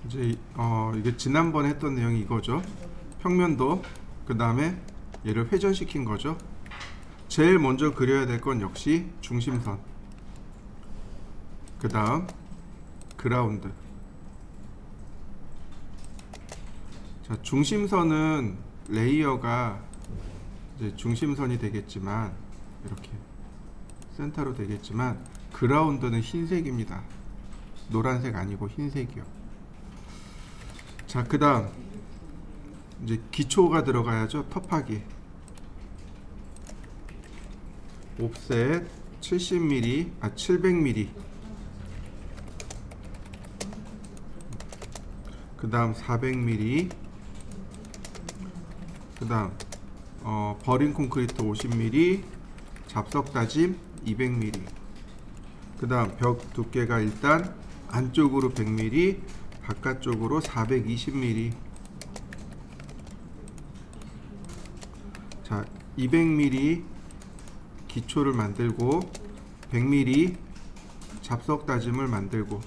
이제 이게 지난번에 했던 내용이 이거죠. 평면도, 그 다음에 얘를 회전시킨 거죠. 제일 먼저 그려야 될 건 역시 중심선, 그 다음 그라운드. 자, 중심선은 레이어가 이제 중심선이 되겠지만, 이렇게 센터로 되겠지만, 그라운드는 흰색입니다. 노란색 아니고 흰색이요. 자, 그 다음 이제 기초가 들어가야죠. 터프하기. 옵셋 70mm, 700mm. 그 다음 400mm. 그 다음 버린 콘크리트 50mm, 잡석 다짐 200mm. 그 다음 벽 두께가 일단 안쪽으로 100mm, 바깥쪽으로 420mm. 자, 200mm 기초를 만들고 100mm 잡석 다짐을 만들고,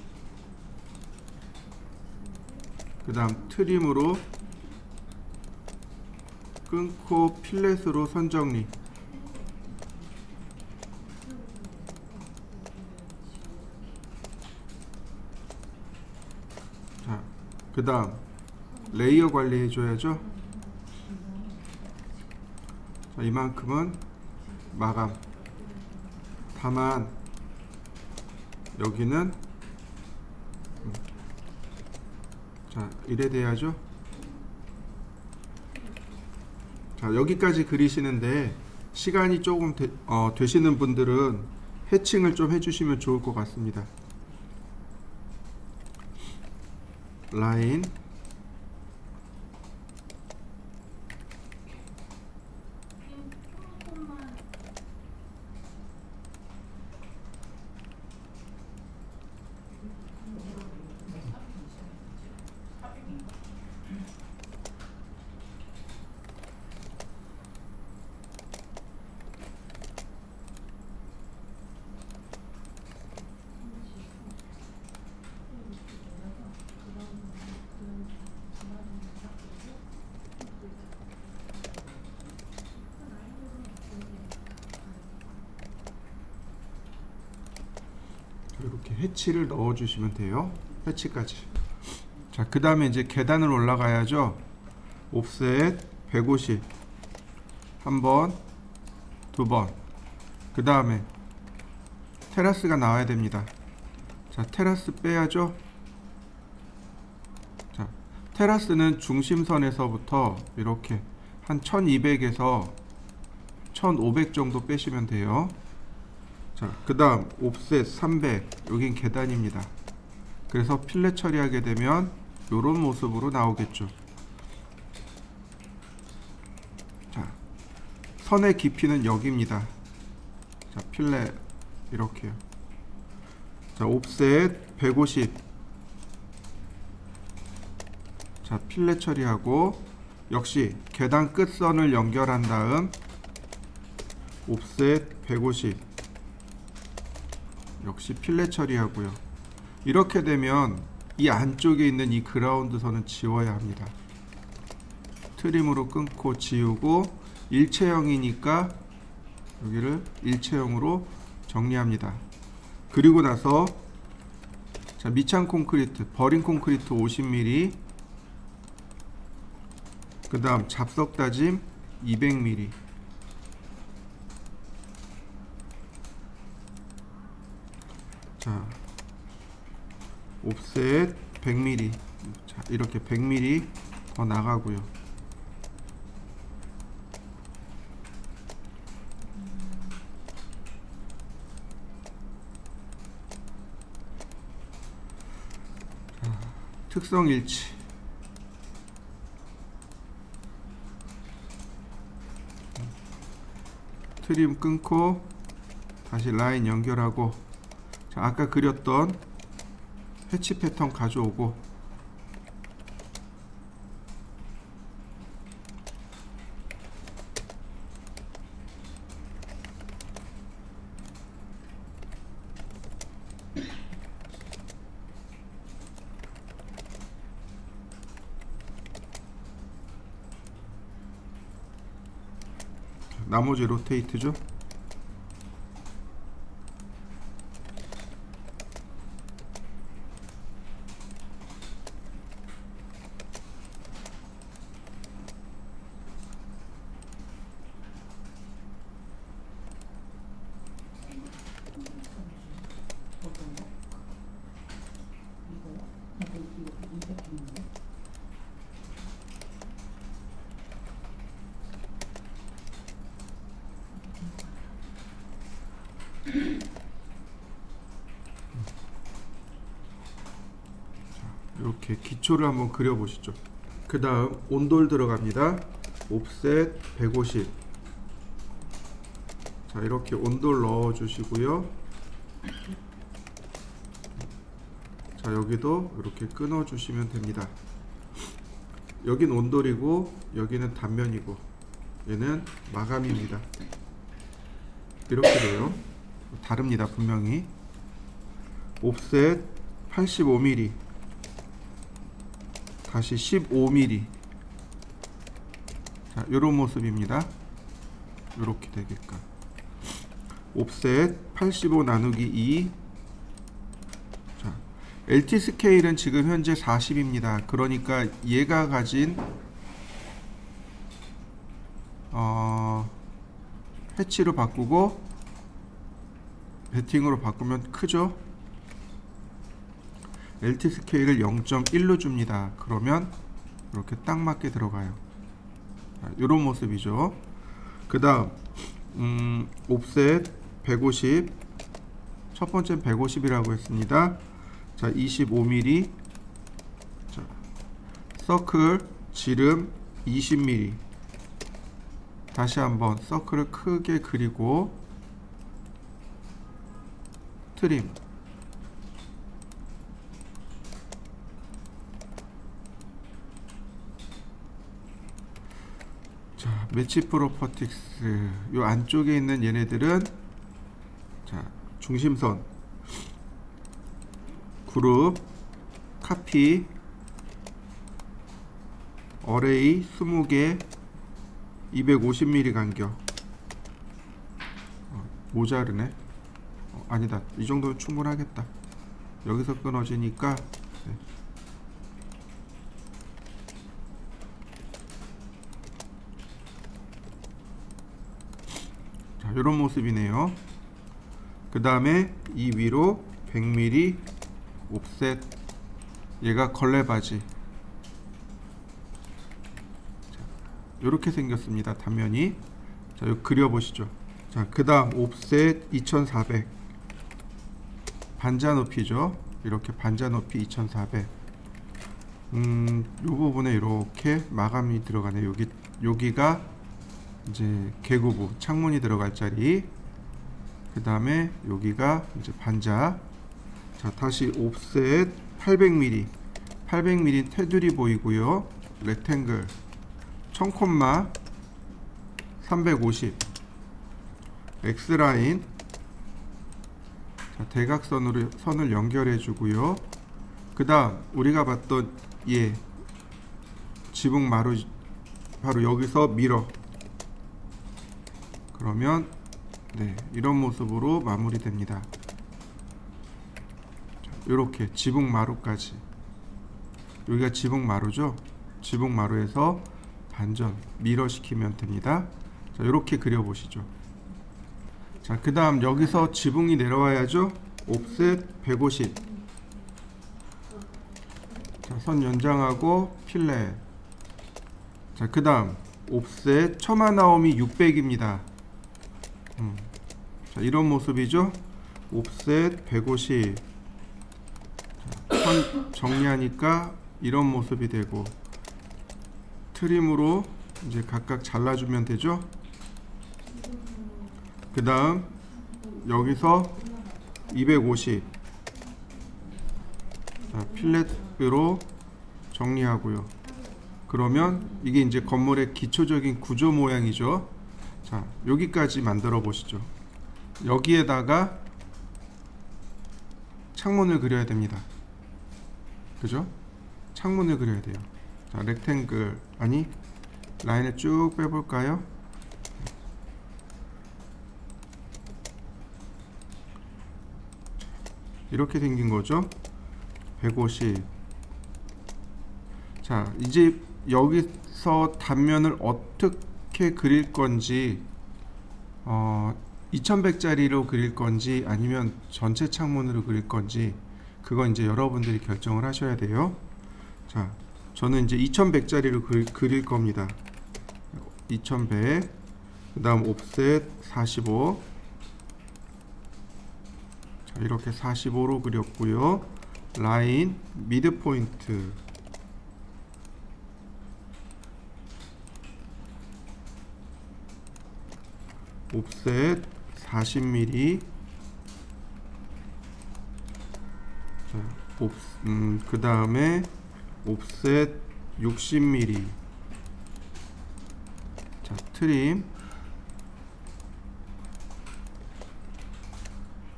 그 다음 트림으로 끊고 필렛으로 선정리. 자, 그 다음 레이어 관리 해줘야죠. 자, 이만큼은 마감. 다만 여기는 자, 이래 돼야죠. 자, 여기까지 그리시는데 시간이 조금 되시는 분들은 해칭을 좀 해주시면 좋을 것 같습니다. 라인, 이렇게 해치를 넣어 주시면 돼요. 해치까지. 자, 그 다음에 이제 계단을 올라가야죠. 옵셋 150 한번, 두번. 그 다음에 테라스가 나와야 됩니다. 자, 테라스 빼야죠. 자, 테라스는 중심선에서부터 이렇게 한 1200에서 1500 정도 빼시면 돼요. 자, 그 다음 옵셋 300, 여긴 계단입니다. 그래서 필렛 처리하게 되면 이런 모습으로 나오겠죠. 자, 선의 깊이는 여기입니다. 자, 필렛 이렇게요. 자, 옵셋 150. 자, 필렛 처리하고 역시 계단 끝선을 연결한 다음 옵셋 150 역시 필렛 처리하고요. 이렇게 되면 이 안쪽에 있는 이 그라운드 선은 지워야 합니다. 트림으로 끊고 지우고, 일체형이니까 여기를 일체형으로 정리합니다. 그리고 나서 자, 미창 콘크리트, 버린 콘크리트 50mm, 그 다음 잡석 다짐 200mm. 자, 옵셋 100mm. 자, 이렇게 100mm 더 나가고요. 자, 특성 일치. 트림 끊고 다시 라인 연결하고, 자, 아까 그렸던 해치 패턴 가져오고, 나머지 로테이트죠. 이렇게 기초를 한번 그려보시죠. 그 다음 온돌 들어갑니다. 옵셋 150. 자, 이렇게 온돌 넣어 주시고요. 자, 여기도 이렇게 끊어 주시면 됩니다. 여긴 온돌이고 여기는 단면이고 얘는 마감입니다. 이렇게 돼요. 다릅니다. 분명히. 옵셋 85mm, 다시 15mm. 자, 요런 모습입니다. 요렇게 되게끔. 옵셋 85 나누기 2. 자, LT 스케일은 지금 현재 40입니다. 그러니까 얘가 가진 패치로 바꾸고 배팅으로 바꾸면 크죠? LT 스케일을 0.1로 줍니다. 그러면 이렇게 딱 맞게 들어가요. 이런 모습이죠. 그 다음 옵셋 150. 첫 번째는 150이라고 했습니다. 자, 25mm. 자, 서클 지름 20mm. 다시 한번 서클을 크게 그리고 트림. 자, 매치 프로퍼틱스 요 안쪽에 있는 얘네들은 자, 중심선, 그룹, 카피, 어레이 20개, 250mm 간격. 모자르네. 아니다, 이 정도면 충분하겠다. 여기서 끊어지니까. 네. 자, 이런 모습이네요. 그 다음에 이 위로 100mm 옵셋. 얘가 걸레바지. 이렇게 생겼습니다. 단면이. 자, 여기 그려보시죠. 자, 그 다음 옵셋 2400. 반자 높이죠. 이렇게 반자 높이 2400. 요 부분에 이렇게 마감이 들어가네. 여기가 이제 개구부 창문이 들어갈 자리. 그 다음에 여기가 이제 반자. 자, 다시 옵셋 800mm. 800mm 테두리 보이고요. 렉탱글 1000콤마 350. X라인. 자, 대각선으로 선을 연결해 주고요. 그 다음 우리가 봤던 얘 지붕 마루 바로 여기서 밀어. 그러면 네, 이런 모습으로 마무리됩니다. 이렇게 지붕 마루까지. 여기가 지붕 마루죠. 지붕 마루에서 반전 밀어 시키면 됩니다. 자, 이렇게 그려보시죠. 자, 그 다음 여기서 지붕이 내려와야죠. 옵셋 150. 자, 선 연장하고 필렛. 자, 그 다음 옵셋 처마 나옴이 600입니다. 자, 이런 모습이죠. 옵셋 150. 자, 선 정리하니까 이런 모습이 되고, 트림으로 이제 각각 잘라주면 되죠. 그 다음 여기서 250. 자, 필렛으로 정리하고요. 그러면 이게 이제 건물의 기초적인 구조 모양이죠. 자, 여기까지 만들어 보시죠. 여기에다가 창문을 그려야 됩니다. 그죠? 창문을 그려야 돼요. 자, 렉탱글, 아니 라인을 쭉 빼볼까요? 이렇게 생긴 거죠. 150. 자, 이제 여기서 단면을 어떻게 그릴 건지 2100짜리로 그릴 건지 아니면 전체 창문으로 그릴 건지 그건 이제 여러분들이 결정을 하셔야 돼요. 자, 저는 이제 2100짜리로 그릴 겁니다. 2100. 그 다음 옵셋 45. 자, 이렇게 45로 그렸고요. 라인 미드 포인트 옵셋 40mm. 자, 그 다음에 옵셋 60mm. 자, 트림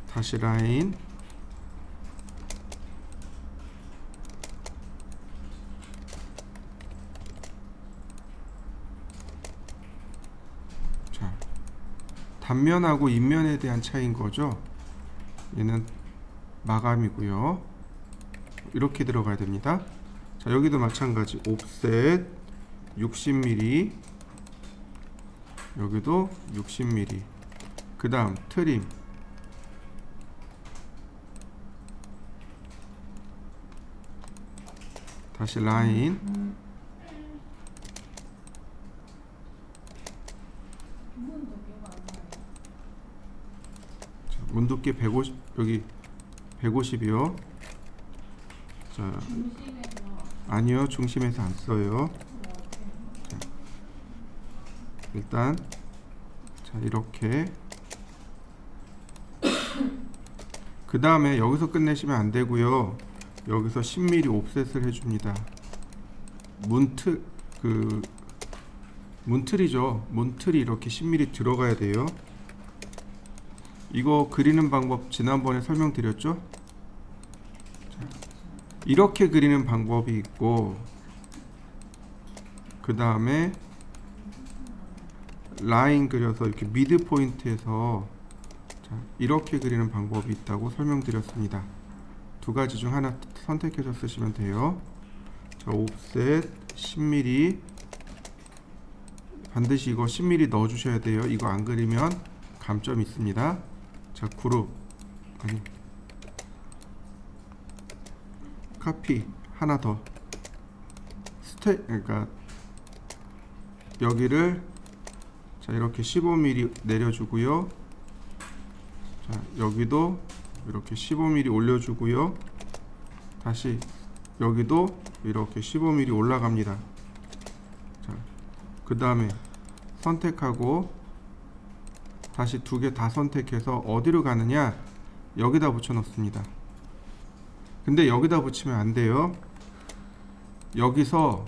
다시 라인 자, 단면하고 인면에 대한 차이인 거죠. 얘는 마감이고요. 이렇게 들어가야 됩니다. 자, 여기도 마찬가지 옵셋 60mm, 여기도 60mm. 그 다음 트림 다시 라인 자, 문 두께 150, 여기 150이요. 자, 아니요, 중심에서 안 써요. 자, 일단 자, 이렇게 그 다음에 여기서 끝내시면 안 되고요. 여기서 10mm 옵셋을 해줍니다. 문틀이죠. 문틀이 이렇게 10mm 들어가야 돼요. 이거 그리는 방법 지난번에 설명드렸죠? 자, 이렇게 그리는 방법이 있고, 그 다음에 라인 그려서 이렇게 미드 포인트에서 자, 이렇게 그리는 방법이 있다고 설명드렸습니다. 두 가지 중 하나 선택해서 쓰시면 돼요. 자, 옵셋 10mm. 반드시 이거 10mm 넣어 주셔야 돼요. 이거 안 그리면 감점이 있습니다. 자, 그룹 아니 카피 하나 더 그러니까 여기를 자, 이렇게 15mm 내려주고요. 자, 여기도 이렇게 15mm 올려주고요. 다시 여기도 이렇게 15mm 올라갑니다. 자, 그 다음에 선택하고 다시 두 개 다 선택해서 어디로 가느냐, 여기다 붙여 놓습니다. 근데 여기다 붙이면 안 돼요. 여기서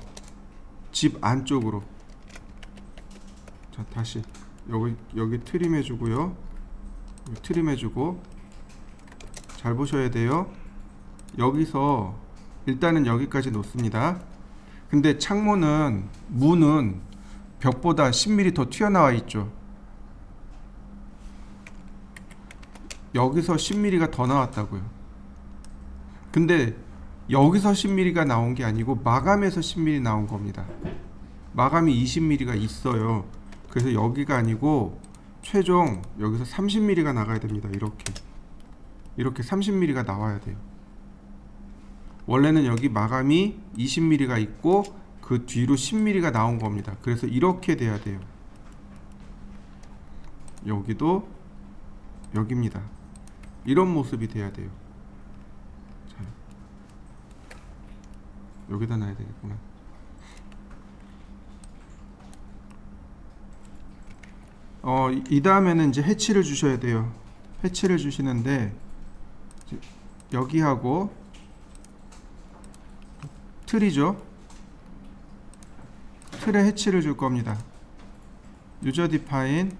집 안쪽으로. 자, 다시 여기 트림 해주고요. 트림 해주고. 잘 보셔야 돼요. 여기서 일단은 여기까지 놓습니다. 근데 창문은, 문은 벽보다 10mm 더 튀어나와 있죠. 여기서 10mm가 더 나왔다고요. 근데 여기서 10mm가 나온 게 아니고 마감에서 10mm 나온 겁니다. 마감이 20mm가 있어요. 그래서 여기가 아니고 최종 여기서 30mm가 나가야 됩니다. 이렇게 30mm가 나와야 돼요. 원래는 여기 마감이 20mm가 있고 그 뒤로 10mm가 나온 겁니다. 그래서 이렇게 돼야 돼요. 여기도 여기입니다. 이런 모습이 돼야 돼요. 자, 여기다 놔야 되겠구나. 이 다음에는 이제 해치를 주셔야 돼요. 해치를 주시는데 여기하고 틀이죠. 틀에 해치를 줄 겁니다. 유저 디파인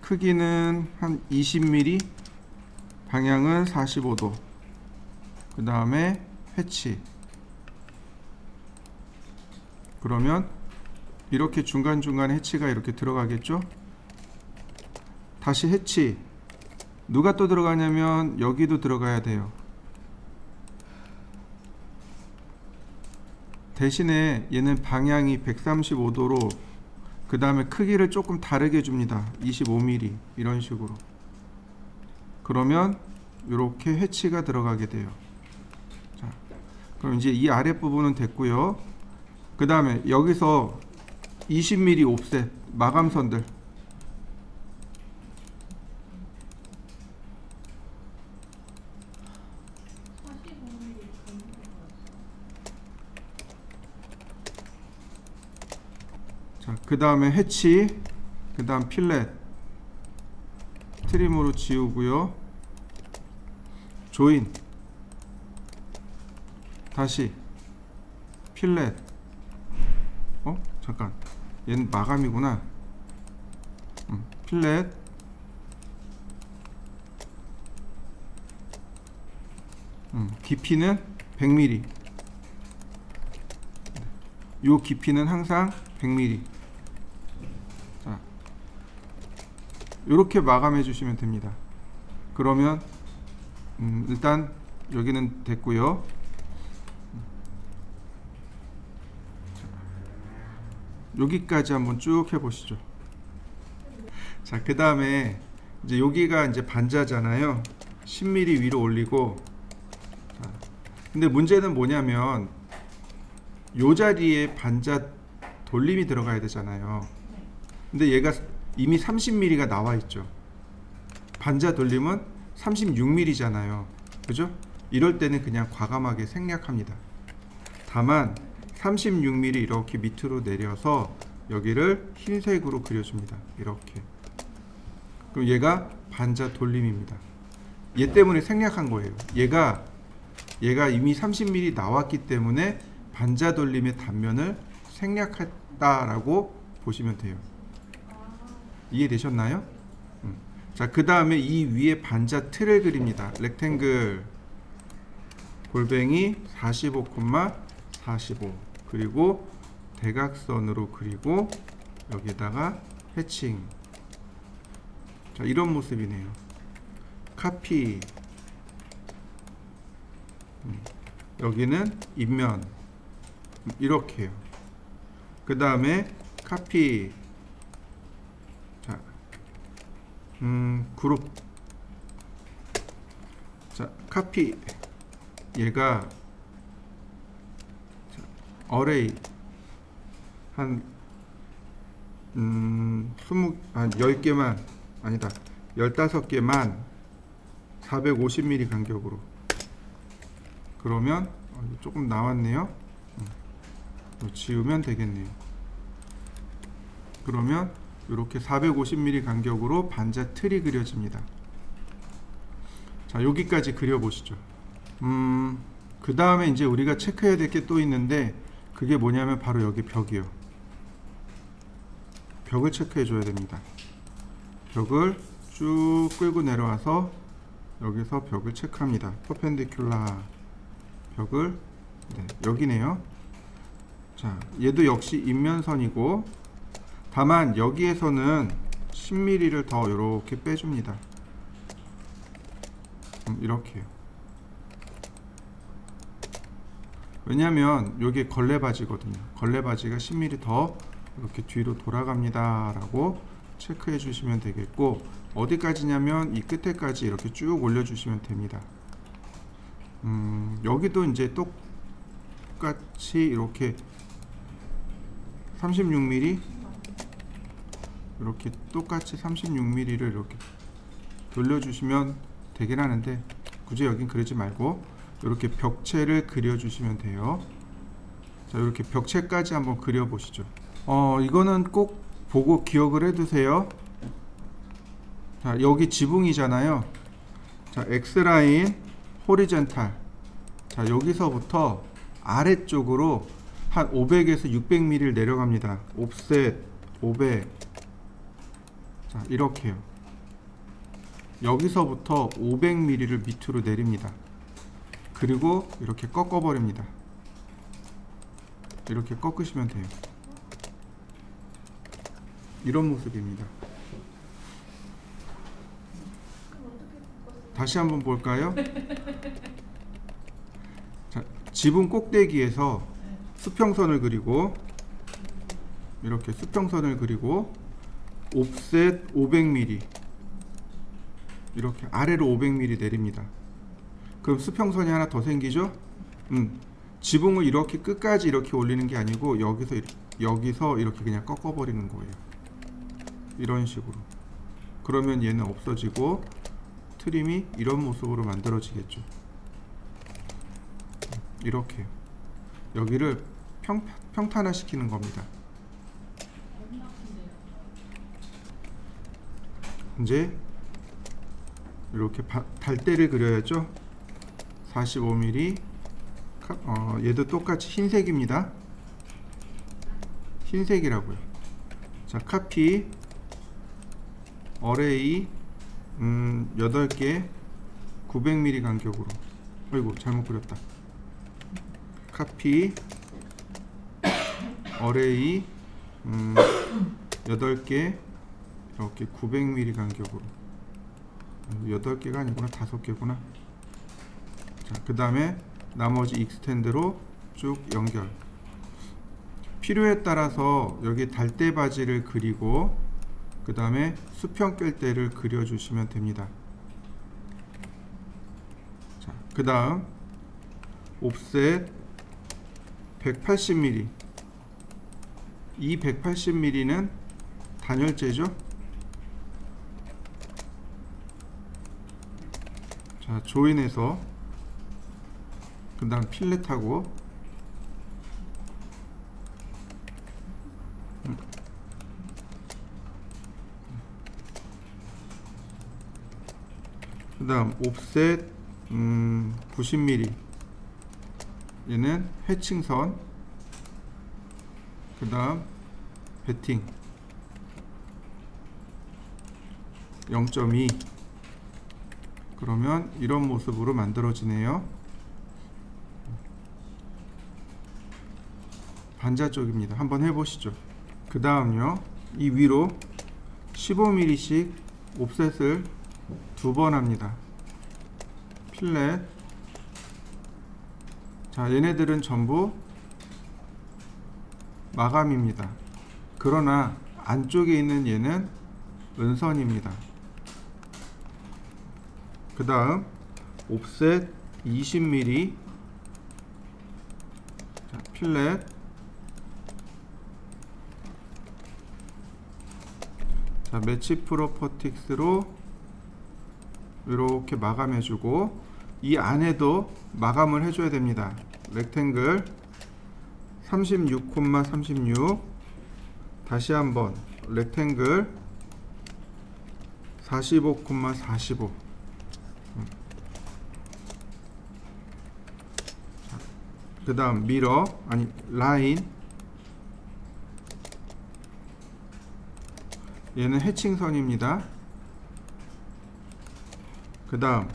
크기는 한 20mm, 방향은 45도. 그 다음에 해치. 그러면 이렇게 중간중간 해치가 이렇게 들어가겠죠. 다시 해치. 누가 또 들어가냐면 여기도 들어가야 돼요. 대신에 얘는 방향이 135도로 그 다음에 크기를 조금 다르게 줍니다. 25mm 이런 식으로. 그러면 이렇게 해치가 들어가게 돼요. 자, 그럼 이제 이 아랫부분은 됐고요. 그 다음에 여기서 20mm 옵셋 마감선들, 그 다음에 해치, 그 다음 필렛 트림으로 지우고요. 조인, 다시 필렛. 잠깐, 얘는 마감이구나. 필렛, 깊이는 100mm. 요 깊이는 항상 100mm. 자, 요렇게 마감해 주시면 됩니다. 그러면 일단 여기는 됐고요. 여기까지 한번 쭉 해보시죠. 자, 그 다음에 이제 여기가 이제 반자잖아요. 10mm 위로 올리고. 자, 근데 문제는 뭐냐면 요 자리에 반자 돌림이 들어가야 되잖아요. 근데 얘가 이미 30mm가 나와 있죠. 반자 돌림은 36mm잖아요. 그죠? 이럴 때는 그냥 과감하게 생략합니다. 다만 36mm 이렇게 밑으로 내려서 여기를 흰색으로 그려줍니다. 이렇게. 그럼 얘가 반자 돌림입니다. 얘 때문에 생략한 거예요. 얘가 이미 30mm 나왔기 때문에 반자 돌림의 단면을 생략했다라고 보시면 돼요. 이해되셨나요? 자, 그 다음에 이 위에 반자 틀을 그립니다. 렉탱글 골뱅이 45,45 그리고 대각선으로 그리고 여기다가 해칭. 자, 이런 모습이네요. 카피, 여기는 입면, 이렇게요. 그 다음에 카피, 자, 그룹, 자, 카피, 얘가 자, 어레이 한 10개만 아니다 15개만 450mm 간격으로. 그러면 조금 나왔네요. 지우면 되겠네요. 그러면 이렇게 450mm 간격으로 반자 틀이 그려집니다. 자, 여기까지 그려보시죠. 그 다음에 이제 우리가 체크해야 될 게 또 있는데, 그게 뭐냐면 바로 여기 벽이요. 벽을 체크해 줘야 됩니다. 벽을 쭉 끌고 내려와서 여기서 벽을 체크합니다. 퍼펜디큘라 벽을, 네, 여기네요. 자, 얘도 역시 인면선이고, 다만 여기에서는 10mm를 더 이렇게 빼줍니다. 이렇게요. 왜냐면 요게 걸레바지거든요. 걸레바지가 10mm 더 이렇게 뒤로 돌아갑니다 라고 체크해 주시면 되겠고, 어디까지냐면 이 끝에까지 이렇게 쭉 올려 주시면 됩니다. 여기도 이제 똑같이 이렇게 36mm 이렇게 똑같이 36mm를 이렇게 돌려주시면 되긴 하는데, 굳이 여긴 그러지 말고 이렇게 벽체를 그려주시면 돼요. 자, 이렇게 벽체까지 한번 그려보시죠. 이거는 꼭 보고 기억을 해두세요. 자, 여기 지붕이잖아요. 자, X라인 호리젠탈. 자, 여기서부터 아래쪽으로 한 500에서 600mm를 내려갑니다. 옵셋 500. 자, 이렇게요. 여기서부터 500mm를 밑으로 내립니다. 그리고 이렇게 꺾어 버립니다. 이렇게 꺾으시면 돼요. 이런 모습입니다. 다시 한번 볼까요? 자, 지붕 꼭대기에서 수평선을 그리고 이렇게 수평선을 그리고 옵셋 500mm 이렇게 아래로 500mm 내립니다. 그럼 수평선이 하나 더 생기죠? 지붕을 이렇게 끝까지 이렇게 올리는 게 아니고 여기서 이렇게 그냥 꺾어버리는 거예요. 이런 식으로. 그러면 얘는 없어지고 트림이 이런 모습으로 만들어지겠죠. 이렇게 여기를 평탄화 시키는 겁니다. 이제 이렇게 달대를 그려야죠. 45mm. 얘도 똑같이 흰색입니다. 흰색이라고요. 자, 카피 어레이 8개 900mm 간격으로. 아이고 잘못 그렸다. 카피 어레이 8개 이렇게 900mm 간격으로. 8개가 아니구나. 5개구나. 자, 그 다음에 나머지 익스텐드로 쭉 연결. 필요에 따라서 여기 달대 바지를 그리고 그 다음에 수평 꿰대를 그려주시면 됩니다. 자, 그 다음 옵셋 180mm. 이 180mm는 단열재죠. 자, 조인해서 그 다음 필렛하고 그 다음 옵셋 90mm 얘는 해칭선. 그 다음 베팅 0.2. 그러면 이런 모습으로 만들어지네요. 반자쪽입니다. 한번 해보시죠. 그 다음요, 이 위로 15mm씩 옵셋을 2번 합니다. 필렛. 자, 얘네들은 전부 마감입니다. 그러나 안쪽에 있는 얘는 은선입니다. 그 다음 옵셋 20mm. 자, 필렛. 자, 매치 프로퍼틱스로 이렇게 마감해주고 이 안에도 마감을 해줘야 됩니다. 렉탱글 36,36. 다시 한번 렉탱글 45,45. 그 다음 미러, 아니 라인. 얘는 해칭선입니다. 그 다음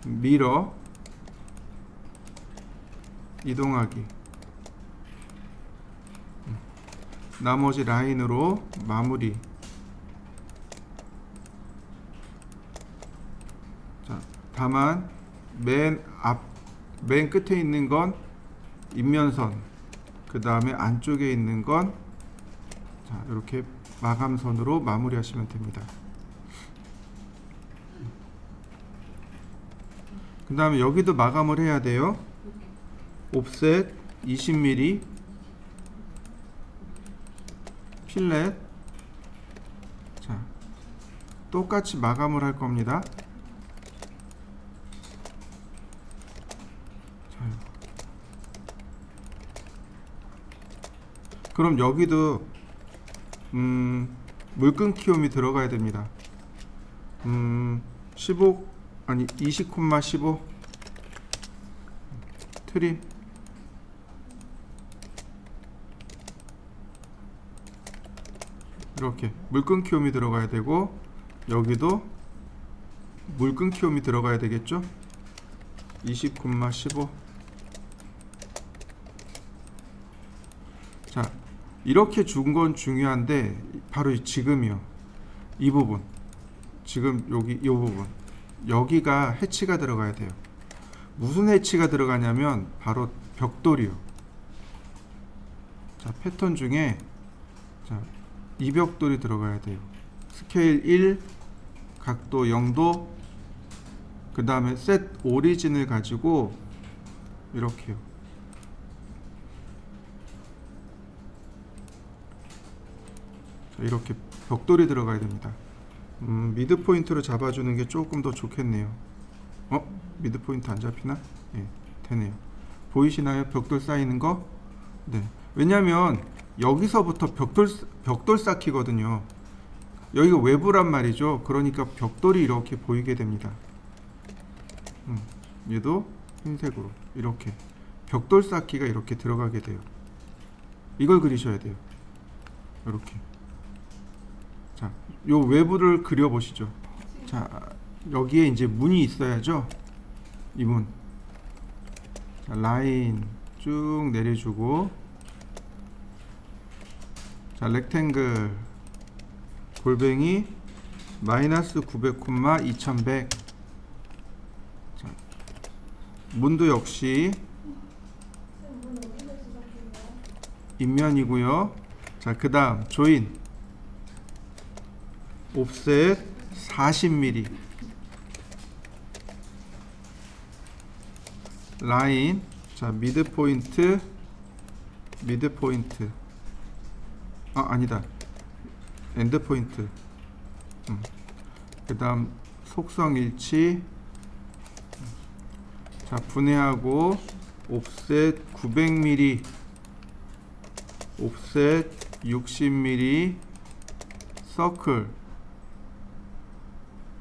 미러 이동하기. 나머지 라인으로 마무리. 자, 다만 맨 끝에 있는 건 인면선, 그 다음에 안쪽에 있는 건 자, 이렇게 마감선으로 마무리 하시면 됩니다. 그 다음에 여기도 마감을 해야 돼요. 옵셋 20mm 필렛. 자, 똑같이 마감을 할 겁니다. 자, 그럼 여기도 물끈 키움이 들어가야 됩니다. 15 아니 20,15 트림. 이렇게 물끈 키움이 들어가야 되고 여기도 물끈 키움이 들어가야 되겠죠. 20,15. 자, 이렇게 준 건 중요한데 바로 지금이요. 이 부분, 지금 여기 이 부분, 여기가 해치가 들어가야 돼요. 무슨 해치가 들어가냐면 바로 벽돌이요. 자, 패턴 중에 자, 이 벽돌이 들어가야 돼요. 스케일 1, 각도 0도, 그 다음에 셋 오리진을 가지고 이렇게요. 자, 이렇게 벽돌이 들어가야 됩니다. 미드 포인트로 잡아주는 게 조금 더 좋겠네요. 미드 포인트 안 잡히나? 예, 되네요. 보이시나요? 벽돌 쌓이는 거? 네. 왜냐면 여기서부터 벽돌 쌓기거든요. 여기가 외부란 말이죠. 그러니까 벽돌이 이렇게 보이게 됩니다. 얘도 흰색으로 이렇게 벽돌 쌓기가 이렇게 들어가게 돼요. 이걸 그리셔야 돼요. 이렇게. 자, 요 외부를 그려 보시죠. 자, 여기에 이제 문이 있어야죠. 이 문. 자, 라인 쭉 내려주고, 자, 렉탱글 골뱅이 마이너스 900, 2100. 자, 문도 역시 인면이고요. 자, 그 다음 조인 옵셋 40mm, 라인, 자, 미드 포인트 아니다, 엔드 포인트. 그 다음 속성 일치. 자, 분해하고 옵셋 900mm, 옵셋 60mm, 서클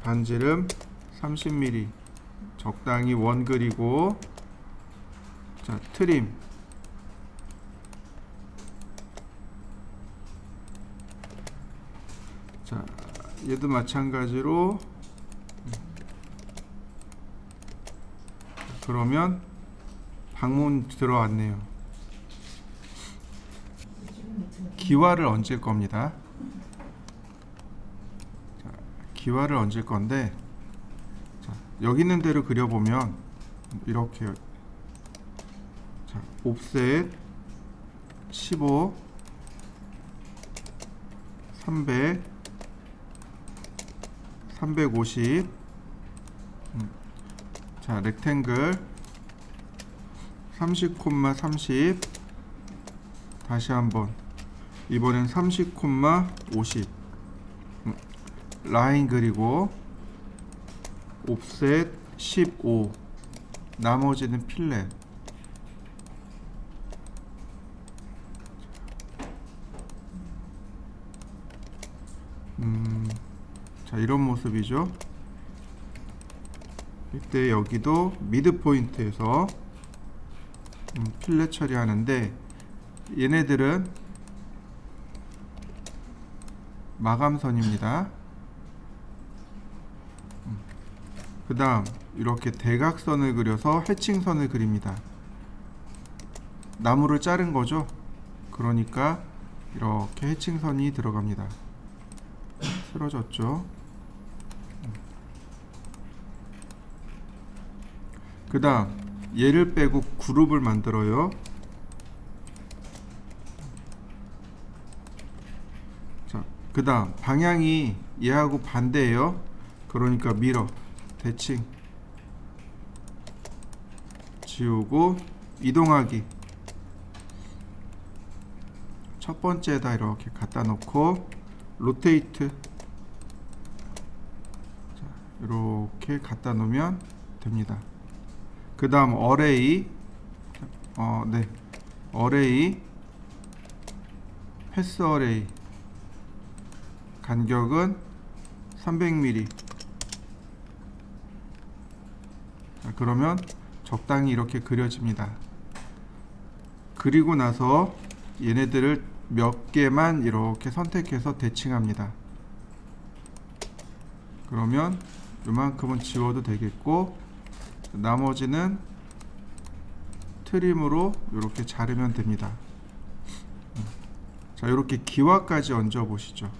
반지름 30mm 적당히 원 그리고, 자, 트림, 자, 얘도 마찬가지로. 그러면 방문 들어왔네요. 기와를 얹을 겁니다. 자, 기와를 얹을 건데, 자, 여기 있는 대로 그려보면 이렇게, 자, 옵셋 15, 300, 350. 자, 렉탱글 30,30. 다시 한번, 이번엔 30,50. 라인 그리고 옵셋 15. 나머지는 필렛. 자, 이런 모습이죠. 이때 여기도 미드 포인트에서 필렛 처리하는데, 얘네들은 마감선입니다. 그 다음 이렇게 대각선을 그려서 해칭선을 그립니다. 나무를 자른 거죠. 그러니까 이렇게 해칭선이 들어갑니다. 쓰러졌죠. 그 다음 얘를 빼고 그룹을 만들어요. 자, 그 다음 방향이 얘하고 반대예요. 그러니까 밀어, 대칭, 지우고 이동하기. 첫 번째에다 이렇게 갖다 놓고 로테이트. 자, 이렇게 갖다 놓으면 됩니다. 그 다음 어레이, 어레이, 패스 어레이, 간격은 300mm. 자, 그러면 적당히 이렇게 그려집니다. 그리고 나서 얘네들을 몇 개만 이렇게 선택해서 대칭합니다. 그러면 이만큼은 지워도 되겠고, 나머지는 트림으로 이렇게 자르면 됩니다. 자, 이렇게 기와까지 얹어 보시죠.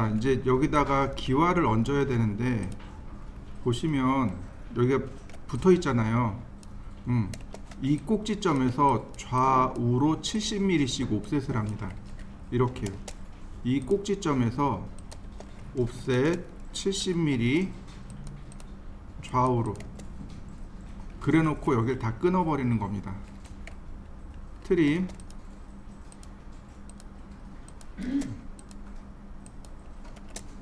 자, 이제 여기다가 기와를 얹어야 되는데 보시면 여기가 붙어 있잖아요. 이 꼭지점에서 좌우로 70mm씩 옵셋을 합니다. 이렇게요. 이 꼭지점에서 옵셋 70mm 좌우로 그래 놓고 여기를 다 끊어 버리는 겁니다. 트림.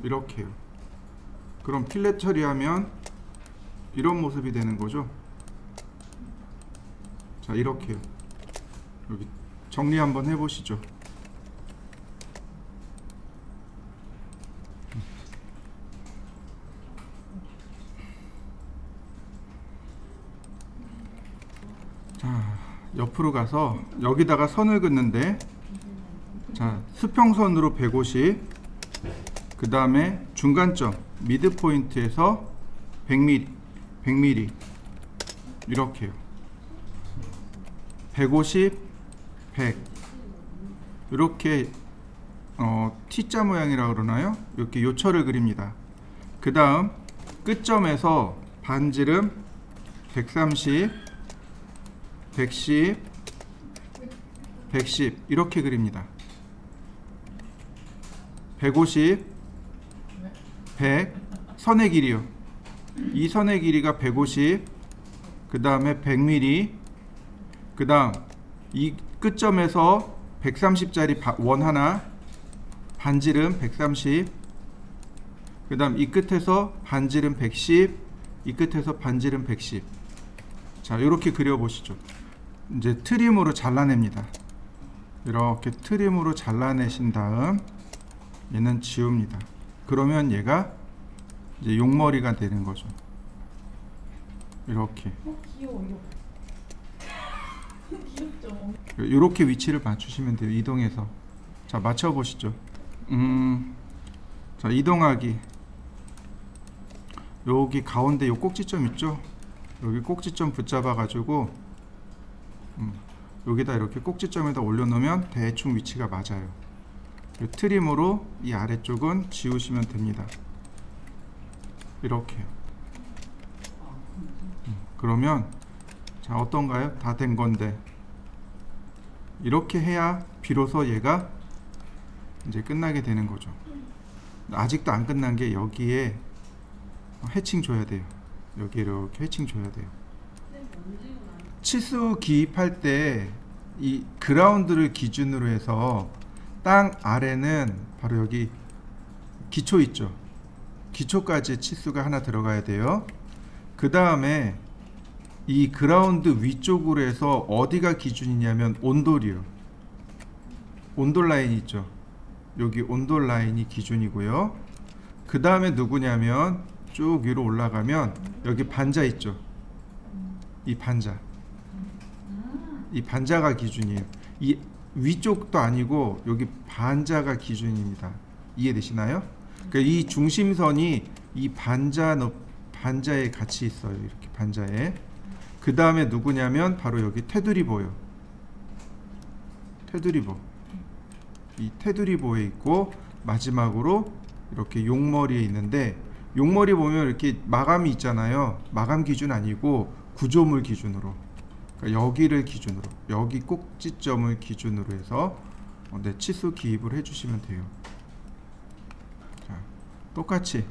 이렇게요. 그럼 필렛 처리하면 이런 모습이 되는 거죠. 자, 이렇게요. 여기 정리 한번 해보시죠. 자, 옆으로 가서 여기다가 선을 긋는데, 자, 수평선으로 150, 그 다음에 중간점 미드 포인트에서 100mm 이렇게요. 150, 100 이렇게 T자 모양이라 그러나요? 이렇게 요철을 그립니다. 그 다음 끝점에서 반지름 130, 110, 110 이렇게 그립니다. 150, 100 선의 길이요. 이 선의 길이가 150, 그 다음에 100mm, 그 다음 이 끝점에서 130짜리 원 하나, 반지름 130, 그 다음 이 끝에서 반지름 110, 이 끝에서 반지름 110. 자, 이렇게 그려보시죠. 이제 트림으로 잘라냅니다. 이렇게 트림으로 잘라내신 다음 얘는 지웁니다. 그러면 얘가 이제 용머리가 되는 거죠. 이렇게. 귀여워. 귀엽죠. 이렇게 위치를 맞추시면 돼요. 이동해서. 자, 맞춰 보시죠. 자, 이동하기. 여기 가운데 요 꼭지점 있죠? 여기 꼭지점 붙잡아 가지고 여기다 이렇게 꼭지점에다 올려놓으면 대충 위치가 맞아요. 트림으로 이 아래쪽은 지우시면 됩니다. 이렇게. 그러면 자, 어떤가요? 다 된 건데 이렇게 해야 비로소 얘가 이제 끝나게 되는 거죠. 아직도 안 끝난 게 여기에 해칭 줘야 돼요. 여기 이렇게 해칭 줘야 돼요. 치수 기입할 때 이 그라운드를 기준으로 해서 땅 아래는 바로 여기 기초 있죠. 기초까지 치수가 하나 들어가야 돼요. 그 다음에 이 그라운드 위쪽으로 해서 어디가 기준이냐면 온돌이요. 온돌 라인 있죠. 여기 온돌 라인이 기준이고요. 그 다음에 누구냐면 쭉 위로 올라가면 여기 반자 있죠. 이 반자. 이 반자가 기준이에요. 이 위쪽도 아니고 여기 반자가 기준입니다. 이해되시나요? 그러니까 이 중심선이 이 반자에 같이 있어요. 이렇게 반자에. 그 다음에 누구냐면 바로 여기 테두리보요. 테두리보. 이 테두리보에 있고 마지막으로 이렇게 용머리에 있는데 용머리 보면 이렇게 마감이 있잖아요. 마감 기준 아니고 구조물 기준으로. 그러니까 여기를 기준으로, 여기 꼭지점을 기준으로 해서 치수 기입을 해주시면 돼요. 자, 똑같이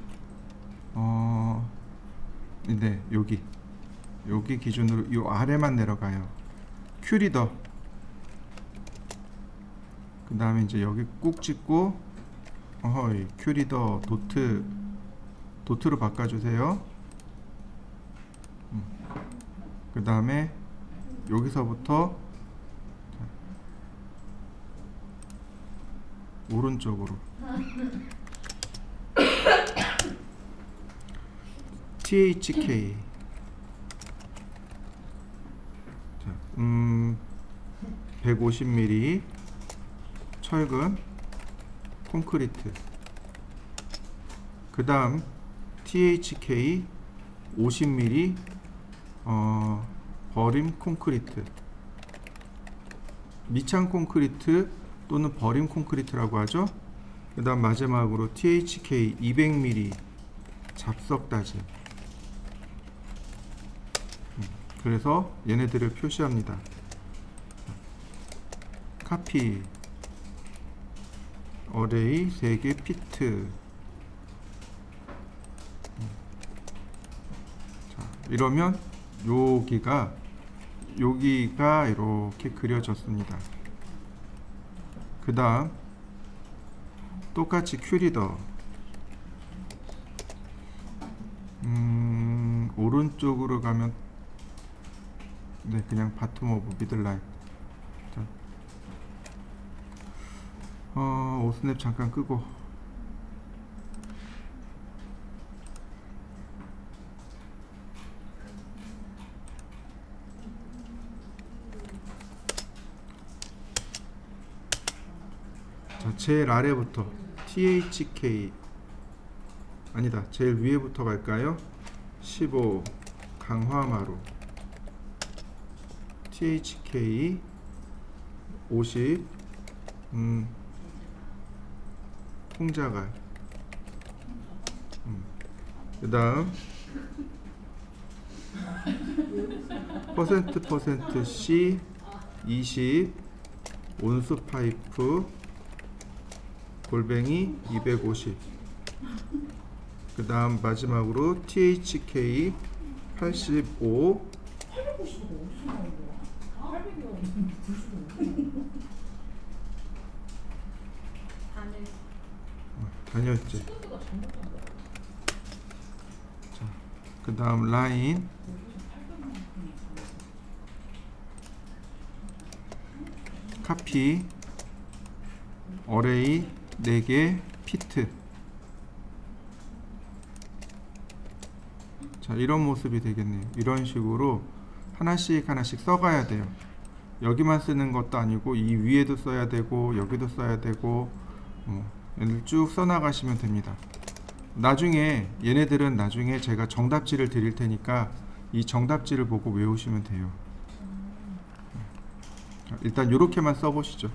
네, 여기 기준으로 요 아래만 내려가요. 큐리더. 그 다음에 이제 여기 꾹 찍고 큐리더 도트로 바꿔주세요. 그 다음에 여기서부터 오른쪽으로 THK. 자, 150mm 철근 콘크리트. 그 다음 THK 50mm 버림 콘크리트. 미창 콘크리트 또는 버림 콘크리트라고 하죠. 그 다음 마지막으로 THK 200ml 잡석다지. 그래서 얘네들을 표시합니다. 카피 어레이 3개 피트. 자, 이러면 여기가 이렇게 그려졌습니다. 그 다음 똑같이 큐리더 오른쪽으로 가면 네, 그냥 바텀 오브 미들라인. 오스냅 잠깐 끄고. 자, 제일 아래부터 THK 아니다, 제일 위에부터 갈까요? 15 강화마루 THK 50 통자갈. 그 다음 퍼센트 C 20 온수 파이프 골뱅이 250. 그 다음 마지막으로 THK 85 단열재. 자, 그 다음 라인 카피 어레이 4개 피트. 자, 이런 모습이 되겠네요. 이런 식으로 하나씩 써가야 돼요. 여기만 쓰는 것도 아니고 이 위에도 써야 되고 여기도 써야 되고 얘를 쭉 써나가시면 됩니다. 나중에 얘네들은 나중에 제가 정답지를 드릴 테니까 이 정답지를 보고 외우시면 돼요. 일단 이렇게만 써보시죠.